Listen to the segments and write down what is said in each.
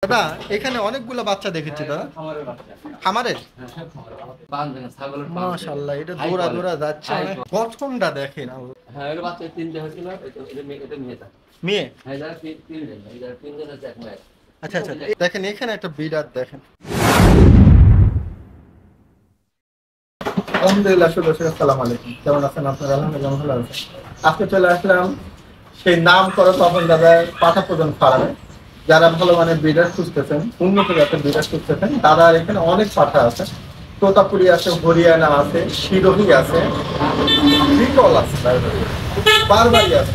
দাদা এখানে অনেকগুলো বাচ্চা দেখেছি দাদা। খামারের মাশাআল্লাহ, এটা দৌড়া দৌড়া যাচ্ছে, গঠনটা দেখেন। হ্যাঁ, এটা বাচ্চা তিনটে হয়েছিল, এটা মেয়েটা। মেয়ে? হ্যাঁ, যারা তিনজন, যারা তিনজন আছে এক মেয়ে। আচ্ছা আচ্ছা, দেখেন এখানে একটা বিড়াল দেখেন। আলহামদুলিল্লাহ, আসসালামু আলাইকুম। কেমন আছেন আপনারা? আলহামদুলিল্লাহ ভালো আছেন। আজকে চলে আসলাম সেই নাম করা তপন দাদার পাঠা প্রদান ফার্মে। যারা ভালো মানের ব্রিডার খুঁজতেছেন, উন্নত জাতের ব্রিডার খুঁজতেছেন, দাদার এখানে অনেক পাঠা আছে। তোতাপুরি আছে, হরিয়ানা আছে, শিরোহী আছে, বিকল আছে, বারবারি আছে।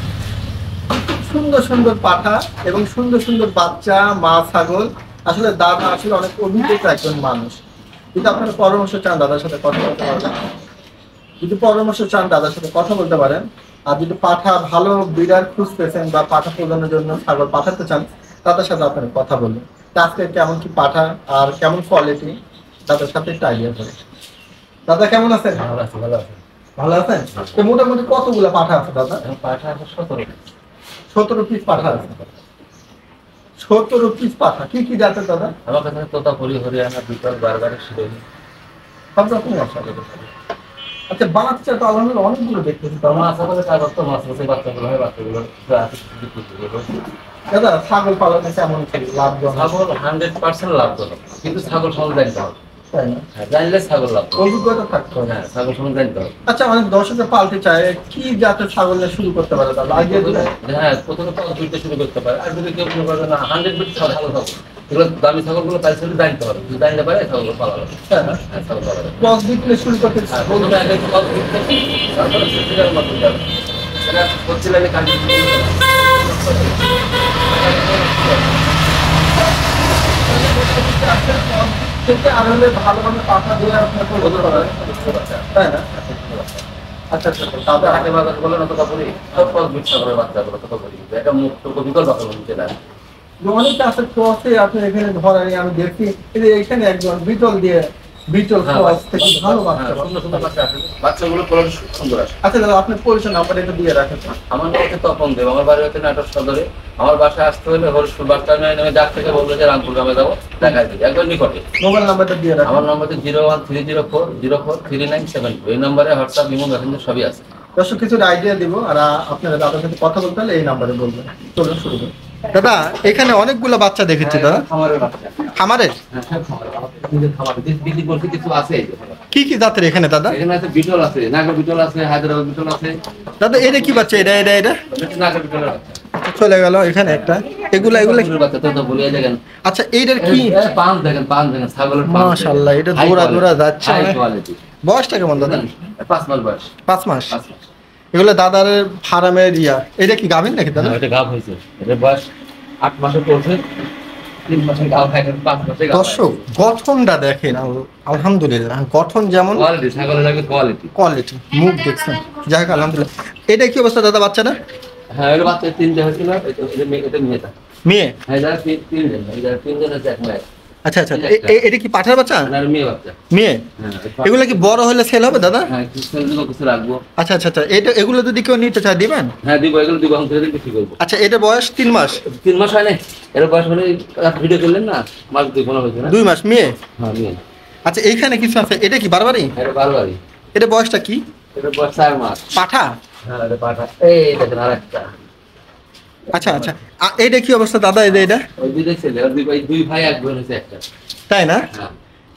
সুন্দর সুন্দর পাঠা এবং সুন্দর সুন্দর বাচ্চা, মা ছাগল। আসলে দাদা আসলে অনেক অভিজ্ঞতা একজন মানুষ। যদি আপনারা পরামর্শ চান দাদার সাথে কথা বলতে পারবেন। যদি পরামর্শ চান দাদার সাথে কথা বলতে পারেন। আর যদি পাঠা ভালো ব্রিডার খুঁজতেছেন বা পাঠা প্রদানের জন্য ছাগল পাঠাতে চান, দাদার সাথে আপনারা কথা বলবেন। আজকে কেমন কি পাঠা আর কেমন কোয়ালিটি, দাদার সাথে একটা আইডিয়া করে। দাদা কেমন আছেন? ভালো আছে, ভালো আছে। ভালো আছেন? তো মোটামুটি কতগুলো পাঠা আছে দাদা? পাঠা আছে 17। 17 পিস পাঠা আছে। 17 পিস পাঠা। কি কি জাতের দাদা? আমার কাছে তোতাপুরি, হরিয়ানা, বিকল, বারবারি, শিরোহী সব রকমই আছে। আচ্ছা, বাচ্চা তো আলহামদুলিল্লাহ অনেকগুলো দেখতেছি। মাছ আছে, কাগজ তো মাছ আছে, বাচ্চাগুলো হয়, বাচ্চাগুলো দাদা ছাগল পালনে কেমন লাভজনক? ছাগল 100% লাভজনক, কিন্তু ছাগল সম্বন্ধে জানতে হবে। তাই না? হ্যাঁ, জানলে ছাগল লাভ, অভিজ্ঞতা থাকতে হবে। হ্যাঁ, ছাগল সম্বন্ধে জানতে হবে। আচ্ছা, অনেক দর্শকের পালতে চায়, কি জাতের ছাগল নিয়ে শুরু করতে পারে দাদা? আগে হ্যাঁ, প্রথমে দুইটা শুরু করতে পারে। আর যদি কেউ মনে করে না 100% ভালো ছাগল, এগুলো দামি ছাগলগুলো তাই শুধু জানতে হবে, যদি জানতে পারে ছাগলগুলো পালা যাবে। হ্যাঁ, ছাগল পালা যাবে। ক্রস বিটলে শুরু করতে চায়, প্রথমে আগে কল দিতে, তারপরে সত্যিকার মতো যাবে। এটা করতে লাগে কাজ থেকে আর হলে ভালো ভালো পাঠা দিয়ে আপনার বলতে পারেন, তাই না? আচ্ছা আচ্ছা, তাদের হাটে বাজার বলে না তোতা বলি, সব কল বিচ্ছা করে বাচ্চাগুলো তোতা বলি, এটা মুক্ত বিকল্প বাচ্চা বলতে না। অনেক আছে ক্রসে আপনি এখানে ধরেন, আমি দেখি এই যে এখানে একজন বিটল দিয়ে বিটল ক্রস থেকে ভালো বাচ্চা, সুন্দর সুন্দর বাচ্চা আসে, বাচ্চাগুলো কোয়ালিটি সুন্দর আসে। আচ্ছা দাদা, আপনার পরিচয় নাম্বার এটা দিয়ে রাখেন। আমার নাম হচ্ছে তপন দেব, আমার বাড়ি হচ্ছে নাটোর সদরে। আমার বাসায় আসতে হলে হরিশপুর বাস টার্মিনাল নেমে যার থেকে বললো যে রামপুর গ্রামে যাবো, দেখাই দিই একবার নিকটে। মোবাইল নাম্বারটা দিয়ে রাখেন। আমার নম্বর হচ্ছে 01304043972। এই নম্বরে হোয়াটসঅ্যাপ, ইমো, মেসেঞ্জার সবই আছে। দর্শক কিছুর আইডিয়া দিব, আর আপনারা দাদার সাথে কথা বলতে হলে এই নাম্বারে বলবেন। চলুন শুরু করুন। দাদা এখানে অনেকগুলো বাচ্চা দেখেছি দাদা। খামারের বাচ্চা। খামারের? হ্যাঁ, সব খামারের। নিজের খামারে বিক্রি করতে কিছু আছে। কি কি জাতের এখানে দাদা? এখানে আছে বিটল আছে, নাগা বিটল আছে, হায়দ্রাবাদ বিটল আছে। দাদা এটা কি বাচ্চা? এটা এটা এটা নাগা বিটলের বাচ্চা। চলে গেল এখানে একটা। এগুলা এগুলা বাচ্চা তো বলিয়া দেখেন। আচ্ছা, এইটার কি? পাঁচ দেখেন, পাঁচ দেখেন, ছাগলের পাঁচ। মাশাআল্লাহ, এটা দৌড়া দৌড়া যাচ্ছে। High quality. বয়সটা কেমন দাদা? 5 মাস বয়স। 5 মাস। 5 মাস। এগুলো দাদার ফার্মের ইয়া। এটা কি গাভীর নাকি দাদা? এটা গাভ হয়েছে, এটা বয়স 8 মাসে পড়ছে, 3 মাসে গাভ হয়, 5 মাসে গাভ। দর্শক গঠনটা দেখেন, আলহামদুলিল্লাহ গঠন যেমন কোয়ালিটি, ছাগলের লাগে কোয়ালিটি। কোয়ালিটি, মুখ দেখছেন, যাক আলহামদুলিল্লাহ। এটা কি অবস্থা দাদা বাচ্চাটা? হ্যাঁ, এটা বাচ্চা তিনটে হয়েছিল, এটা মেয়েটা। মেয়ে? হ্যাঁ, যারা তিনজন, যারা তিনজন আছে এক মেয়ে। আচ্ছা আচ্ছা, এটা কি পাঠার বাচ্চা? না, মেয়ে বাচ্চা। মেয়ে? হ্যাঁ, এগুলো কি বড় হলে সেল হবে দাদা? হ্যাঁ, কিছু রাখবো। আচ্ছা আচ্ছা আচ্ছা, এটা এগুলো যদি কেউ নিতে চায় দিবেন? হ্যাঁ, দিব, এগুলো দিব, আমি দিন বিক্রি করবো। আচ্ছা, এটা বয়স 3 মাস? 3 মাস হয় না, এর বয়স মানে ভিডিও করলেন না, মাস 2 কোনো হয়েছে না। 2 মাস মেয়ে? হ্যাঁ, মেয়ে। আচ্ছা, এইখানে কিছু আছে, এটা কি বারবারই? এটা বারবারই। এটা বয়সটা কি? এটা বয়স 4 মাস। পাঠা? হ্যাঁ, এটা পাঠা। এই দেখেন আরেকটা। আচ্ছা আচ্ছা, এইটা কি অবস্থা দাদা? এটা ওই দুই ছেলে, ওর দুই ভাই এক বোন হয়েছে একটা। তাই না? হ্যাঁ।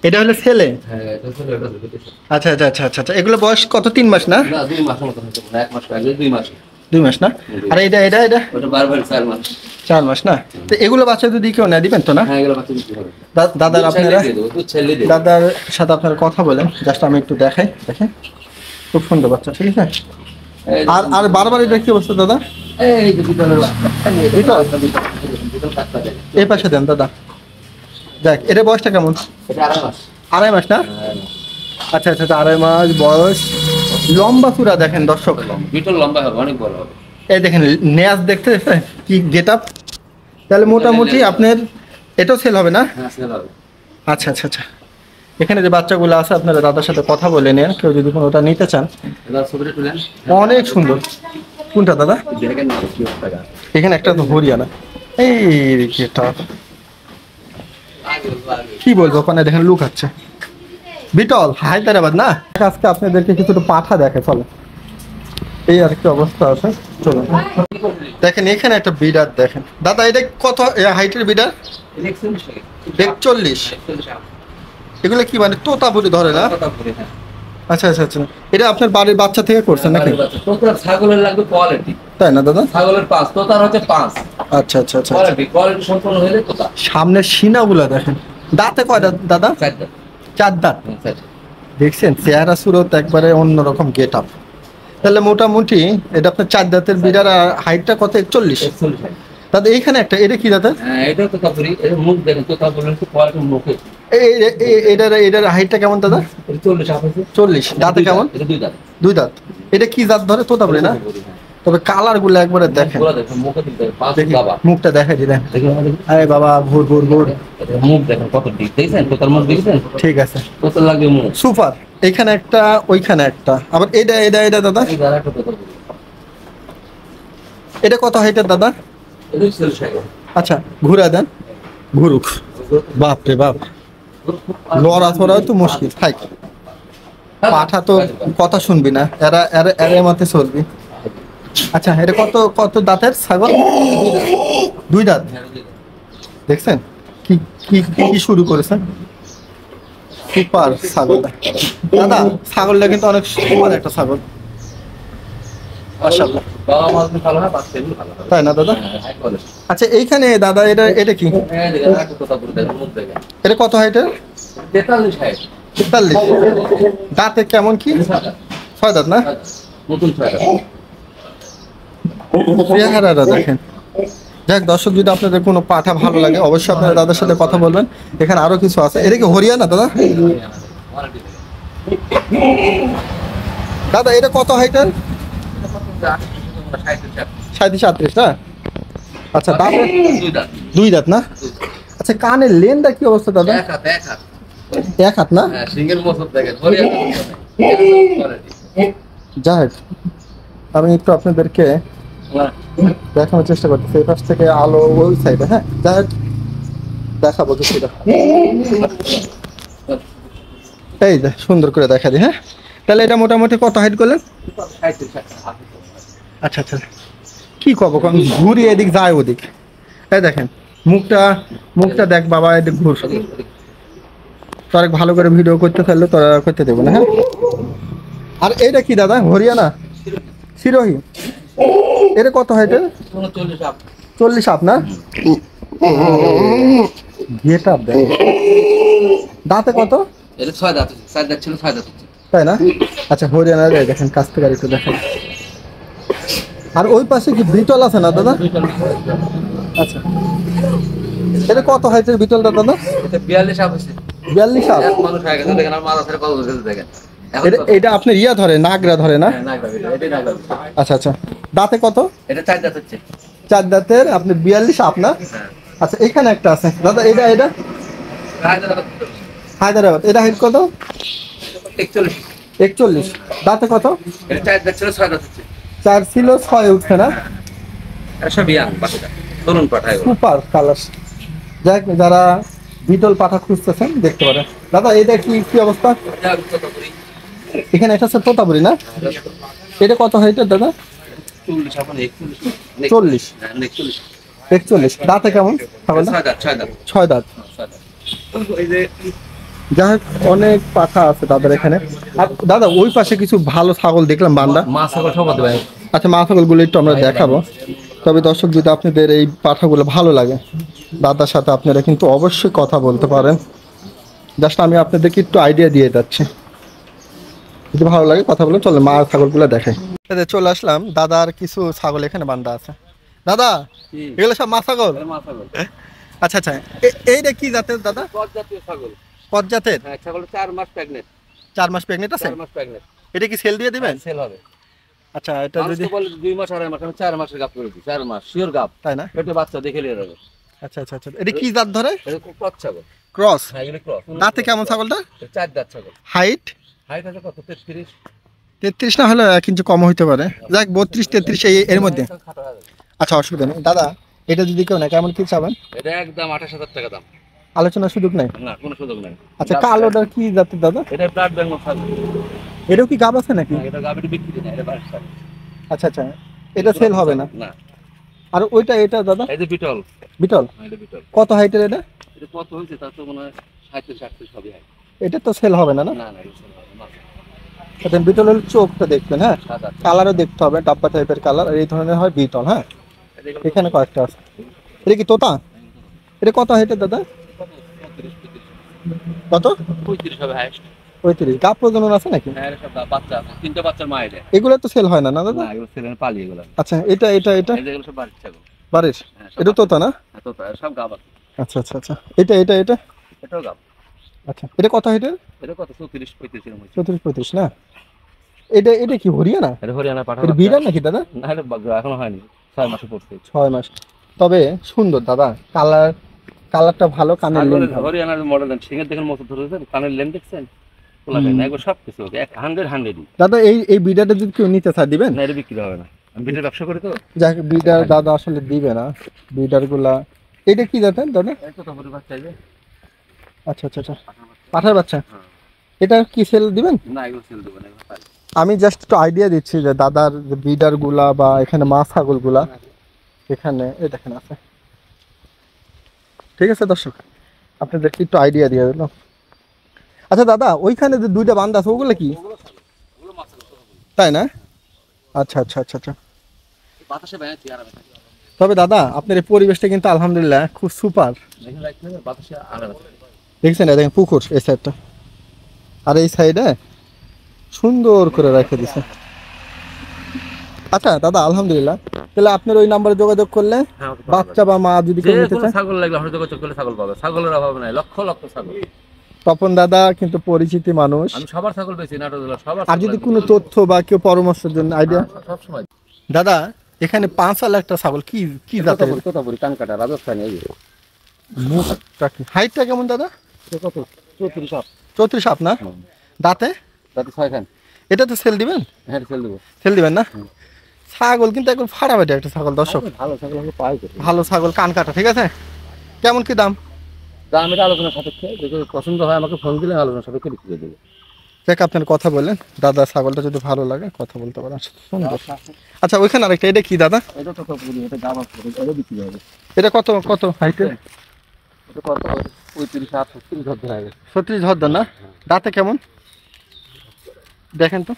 এটা হলো ছেলে? হ্যাঁ, এটা ছেলে, এটা দুটো ছেলে। আচ্ছা আচ্ছা আচ্ছা আচ্ছা, এগুলো বয়স কত? 3 মাস না? না, 2 মাসের মতো হয়েছে, 1 মাস আগে 2 মাস। 2 মাস না? আর এটা এটা এটা ওটা বারবার 4 মাস। 4 মাস না? তো এগুলো বাচ্চা যদি কেউ নেয় দিবেন তো না? হ্যাঁ, এগুলো বাচ্চা দিতে হবে। দাদার আপনারা দুধ ছেলে দিয়ে দেবো। দাদার সাথে আপনারা কথা বলেন, জাস্ট আমি একটু দেখাই। দেখেন খুব সুন্দর বাচ্চা, ঠিক আছে? আর আর বারবার এটা কি অবস্থা দাদা? এই যে বিটলের বাচ্চা। বিটল কাটতে দেয়। এই পাশে দেন দাদা। দেখ, এটা বয়সটা কেমন? এটা 2.5 মাস। 2.5 মাস না? আচ্ছা আচ্ছা, 2.5 মাস বয়স। লম্বা চূড়া দেখেন দর্শক। বিটল লম্বা হবে, অনেক বড় হবে। এই দেখেন নেয়াজ দেখতে কি গেট আপ। তাহলে মোটামুটি আপনার এটাও সেল হবে না? হ্যাঁ, সেল হবে। আচ্ছা আচ্ছা আচ্ছা, এখানে যে বাচ্চাগুলো আছে আপনারা দাদার সাথে কথা বলে নেন, কেউ যদি কোনোটা নিতে চান। এবার ছবিটা তুলেন। অনেক সুন্দর। কোনটা দাদা? দেখেন না কি টাকা। এখানে একটা তো হরিয়ানা। এই গেট আপ, কি বলবো, ওখানে দেখেন লুক আছে বিটল হায়দ্রাবাদ না। আজকে আপনাদেরকে কিছুটা পাঠা দেখে চলে, এই আর কি অবস্থা আছে। চলো দেখেন এখানে একটা বিডার দেখেন দাদা, এটা কত হাইটের বিডার? 41। এগুলো কি মানে তোতাপুরি ধরে না? আচ্ছা আচ্ছা আচ্ছা, এটা আপনার বাড়ির বাচ্চা থেকে করছেন নাকি? ছাগলের লাগবে কোয়ালিটি, তাই না দাদা? ছাগলের 5, তোতার হচ্ছে 5। আচ্ছা আচ্ছা আচ্ছা, কোয়ালিটি সম্পূর্ণ হলে তোতা। সামনের সিনাগুলো দেখেন, দাঁতে কয়টা দাদা? 4 দাঁত। 4 দাঁত। দেখছেন চেহারা সুরত একবারে অন্যরকম গেট আপ। তাহলে মোটামুটি এটা আপনার 4 দাঁতের বিড়ার, আর হাইটটা কত? 41। দাদা এইখানে একটা, এটা কি দাদা? এটাও তোতাপুরি, এর মুখ দেখেন, তোতাপুরি কোয়ালিটি মুখে। এটার হাইটটা কেমন দাদা? 40। দাঁতে কেমন? 2 দাঁত। 2 দাঁত। এটা কি জাত ধরে? তোতাপুরি না? তবে কালার গুলো একবারে দেখেন, মুখটা দেখাই দিলেন। আরে বাবা, ভোর ভোর ভোর মুখ দেখেন কত ডিপ, দেখছেন তোতার মুখ দেখছেন? ঠিক আছে, তোতার লাগবে মুখ সুপার। এখানে একটা, ওইখানে একটা, আবার এটা এটা এটা দাদা এটা কত হাইটের দাদা? আচ্ছা ঘুরা দেন, ঘুরুক। বাপ রে বাপ, লড়া ছড়াও তো মুশকিল। হাই পাঠা তো কথা শুনবি না, এরা এরা এর মতে চলবি। আচ্ছা এটা কত কত দাঁতের ছাগল? 2 দাঁত। দেখছেন কি কি কি শুরু করেছেন? সুপার ছাগল দাদা, ছাগলটা কিন্তু অনেক সুপার একটা ছাগল, মাশাআল্লাহ। তাই না দাদা? আচ্ছা এইখানে দাদা এটা এটা কি? এটা কত হাইটের? 43। দাঁতে কেমন কি? 6 দাঁত না? নতুন চেহারাটা দেখেন। যাক দর্শক, যদি আপনাদের কোনো পাঠা ভালো লাগে অবশ্যই আপনারা দাদার সাথে কথা বলবেন। এখানে আরো কিছু আছে। এটা কি হরিয়ানা দাদা? দাদা এটা কত হাইটের? 37 না? আচ্ছা দাঁতে 2 দাঁত না? আচ্ছা কানের লেনটা কি অবস্থা দাদা? এক হাত না? যাক আমি একটু আপনাদেরকে দেখানোর চেষ্টা করতেছি, এই পাশ থেকে আলো ওই সাইডে। হ্যাঁ যাক দেখাবো কিছুটা, এই যে সুন্দর করে দেখা দিই। হ্যাঁ তাহলে এটা মোটামুটি কত হাইট করলেন? আচ্ছা আচ্ছা, কি করবো ঘুরি এদিক যায় ওদিক। এই দেখেন মুখটা, মুখটা দেখ বাবা, এদিক ঘুর। তোরা ভালো করে ভিডিও করতে পারলে তোরা করতে দেবো না। হ্যাঁ আর এইটা কি দাদা? হরিয়ানা সিরোহি। এটা কত হাইটের? 40 আপ না? গেট আপ দেখ। দাঁতে কত? 6 দাঁত। 4 দাঁত ছিল, 6 দাঁত। তাই না? আচ্ছা হরিয়ানা দেখেন, কাছ থেকে একটু দেখেন। আর ওই পাশে কি বিটল আছে না দাদা? আচ্ছা এটা কত হাইটের বিটলটা দাদা? এটা 42 আপ আছে। 42 আপ? মানুষ হয়ে গেছে দেখেন, আর মাথা ছেড়ে কত গেছে দেখেন। এটা আপনার ইয়া ধরে, নাগরা ধরে না? আচ্ছা আচ্ছা, দাঁতে কত? এটা 4 দাঁত হচ্ছে। 4 দাঁতের, আপনি 42 আপ না? আচ্ছা এখানে একটা আছে দাদা, এটা এটা হায়দ্রাবাদ। এটা হাইট কত? 41। দাঁতে কত? এটা 4 দাঁত ছিল, 6 দাঁত হচ্ছে। 4 ছিল, 6 উঠছে না? এটা সব ইয়াং পাঠা, তরুণ পাঠা। Super colour. যাক যারা বিটল পাঠা খুঁজতেছেন দেখতে পারেন। দাদা এটা কি কি অবস্থা? এখানে একটা আছে তোতাপুরি না? এটা কত হাইটের দাদা? 40। 41। দাঁতে কেমন? 6 দাঁত। যাই হোক অনেক পাঠা আছে তাদের এখানে। আর দাদা ওই পাশে কিছু ভালো ছাগল দেখলাম, বান্দা। আচ্ছা মা ছাগলগুলো একটু আমরা দেখাবো। তবে দর্শক যদি আপনাদের এই পাঠাগুলো ভালো লাগে দাদার সাথে আপনারা কিন্তু অবশ্যই কথা বলতে পারেন। জাস্ট আমি আপনাদেরকে একটু আইডিয়া দিয়ে যাচ্ছি, যদি ভালো লাগে কথা বলে চলে। মা ছাগলগুলো দেখাই। চলে আসলাম, দাদার কিছু ছাগল এখানে বান্ধা আছে। দাদা এগুলো সব মা ছাগল? আচ্ছা আচ্ছা, এইটা কি জাতের দাদা? কত জাতের? 4 মাস প্রেগন্যান্ট। 4 মাস প্রেগন্যান্ট আছে? 4 মাস প্রেগন্যান্ট। এটা কি সেল দিয়ে দিবেন? সেল হবে। আচ্ছা এটা যদি বলে 2 মাস 2.5 মাস, আমি 4 মাসের গাব করে দিই। 4 মাস শিওর গাব, তাই না? পেটে বাচ্চা দেখে নিয়ে যাবে। আচ্ছা আচ্ছা আচ্ছা, এটা কি জাত ধরে? এটা ক্রস ছাগল। ক্রস? হ্যাঁ এগুলো ক্রস। দাঁতে কেমন ছাগলটা? 4 দাঁত ছাগল। হাইট? হাইট আছে কত? 33। 33 না হলে কিন্তু কম হইতে পারে। যাক 32 33 এর মধ্যে। আচ্ছা অসুবিধা নেই। দাদা এটা যদি কেউ না কেমন কি চাবেন? এটা একদম 28,000 টাকা দাম। আলোচনার সুযোগ নাই? না, কোনো সুযোগ নাই। আচ্ছা, কালোটার কি জাতের দাদা? এটা ব্লাড ব্যাংক ছাগল। এটাও কি গাব আছে নাকি? না, এটা গাভীর বিক্রি না, এটা বাড়ির ছাগল। আচ্ছা আচ্ছা, এটা সেল হবে না? না। আর ওইটা এটা দাদা? এই যে বিটল। বিটল? হ্যাঁ, এটা বিটল। কত হাইটের এটা? এটা কত হয়েছে তা তো মনে হয় 37-38 সবই হয়। এটা তো সেল হবে না না? না না, এটা sell হবে না। আচ্ছা, বিটলের চোখটা দেখবেন, হ্যাঁ, সাদা। কালারও দেখতে হবে, ডাব্বা টাইপের কালার, এই ধরনের হয় বিটল। হ্যাঁ, এটা এখানে কয়েকটা আছে। এটা কি তোতা? এটা কত হাইটের দাদা? 35 কত? 35 হবে হাইস্ট। 35। গাব প্রজনন আছে নাকি? হ্যাঁ, এটা সব বাচ্চা, তিনটা বাচ্চার মা এটা। এগুলো তো সেল হয় না না দাদা? না, এগুলো ছেলে পালি এগুলো। আচ্ছা, এটা এটা এটা এই যে এগুলো সব বাড়ির ছাগল। বাড়ির? হ্যাঁ, সব এটা তোতা না? হ্যাঁ, তো সব গাব আছে। আচ্ছা আচ্ছা আচ্ছা, এটা এটা এটা এটাও গাব। আচ্ছা, এটা কত হাইটের? এটা কত 34-35 এর মধ্যে। 34-35 না? এটা এটা কি হরিয়ানা? এটা হরিয়ানা পাঠা। এটা বিড়াল নাকি দাদা? না, এটা এখনো হয়নি, 6 মাসে পড়ছে। 6 মাস। তবে সুন্দর দাদা, কালারটা ভালো, কানের লেন্থ ভালো। হরিয়ানার মডেল সিংহের দেখেন মতো ধরেছেন, কানের লেন দেখছেন, খোলা না একবার সব কিছু ওকে 100 দাদা এই বিডারটা যদি কেউ নিতে চায় দিবেন? না, এটা বিক্রি হবে না, আমি বিটের ব্যবসা করি তো। যাক, বিডার দাদা আসলে দিবে না, বিডার গুলা। এটা কি জাতের দাদা? এই তো তোমার বাচ্চা চাইবে। আচ্ছা আচ্ছা আচ্ছা, পাঠার বাচ্চা। হ্যাঁ। এটা কি সেল দিবেন? না, এগুলো সেল দেবো না, এগুলো পাই। আমি জাস্ট একটু আইডিয়া দিচ্ছি যে দাদার বিডার গুলা বা এখানে মা ছাগল গুলা এখানে এই দেখেন আছে। ঠিক আছে দর্শক, আপনাদেরকে একটু আইডিয়া দিয়ে দিলাম। আচ্ছা দাদা, ওইখানে যে দুইটা বান্ধা আছে ওগুলো কি? ওগুলো মাছ আছে, তাই না? আচ্ছা আচ্ছা আচ্ছা আচ্ছা। বাতাসে বাইরে আরামে থাকে। তবে দাদা আপনার এই পরিবেশটা কিন্তু আলহামদুলিল্লাহ খুব সুপার। এখানে রাখলে বাতাসে আরামে থাকে। দেখছেন, দেখেন পুকুর এই সাইডটা, আর এই সাইডে সুন্দর করে রেখে দিছে। আচ্ছা দাদা, আলহামদুলিল্লাহ, তাহলে আপনার ওই নাম্বারে যোগাযোগ করলে হ্যাঁ, বাচ্চা বা মা যদি কেউ নিতে কোনো চায়? ছাগল লাগলে হয়তো যোগাযোগ করলে ছাগল পাবে, ছাগলের অভাব নাই, লক্ষ লক্ষ ছাগল। তপন দাদা কিন্তু পরিচিতি মানুষ। আমি সবার ছাগল বেশি নাটোর জেলা সবার। আর যদি কোনো তথ্য বা কেউ পরামর্শের জন্য আইডিয়া। সব সময় দাদা এখানে 5 সাল একটা ছাগল, কি কি জাতের? কত বড় কানকাটা রাজস্থানি, এই যে মুখটা কি, হাইটটা কেমন দাদা? এটা কত 34 আপ 34 সাপ না? দাঁতে? তাতে 6 খান। এটা তো সেল দিবেন? হ্যাঁ, সেল দেবো। সেল দিবেন না? ছাগল কিন্তু একদম ফাটাফাটি একটা ছাগল দর্শক, ভালো ছাগল আমি পাই কোথায়? ভালো ছাগল, কান কাটা। ঠিক আছে, কেমন কি দাম? দাম এটা আলোচনা সাপেক্ষে, যদি পছন্দ হয় আমাকে ফোন দিলে আলোচনা সাপেক্ষে বিক্রি করে দেবো। দেখ, আপনার কথা বললেন দাদা, ছাগলটা যদি ভালো লাগে কথা বলতে পারেন। সুন্দর। আচ্ছা, ওইখানে আরেকটা, এটা কি দাদা? এটা তো পুরি, এটা দাম আছে, এটা বিক্রি হবে। এটা কত কত হাইটের? এটা কত 35 আপ 36 ধরতে হবে। 36 ধরদের না? দাঁতে কেমন দেখেন তো?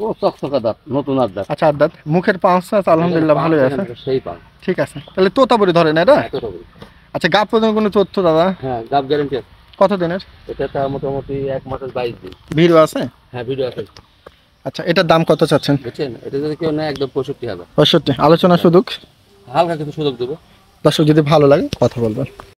ও চকচকা দাঁত, নতুন আর দাঁত। আচ্ছা, আর দাঁত, মুখের পাঁচ আলহামদুলিল্লাহ ভালোই আছে। সেই পান। ঠিক আছে, তাহলে তোতাপুরি ধরেন এটা। এত সবই। আচ্ছা, গাব প্রদান কোনো তথ্য দাদা? হ্যাঁ, গাব গ্যারান্টি আছে। কত দিনের? এটা তা মোটামুটি 1 মাসের 22 দিন। ভিড়ও আছে? হ্যাঁ, ভিডিও আছে। আচ্ছা, এটার দাম কত চাচ্ছেন? বুঝছেন, এটা যদি কেউ নেয় একদম 65,000। 65। আলোচনা সুযোগ হালকা কিছু সুযোগ দেবো। দর্শক যদি ভালো লাগে কথা বলবেন।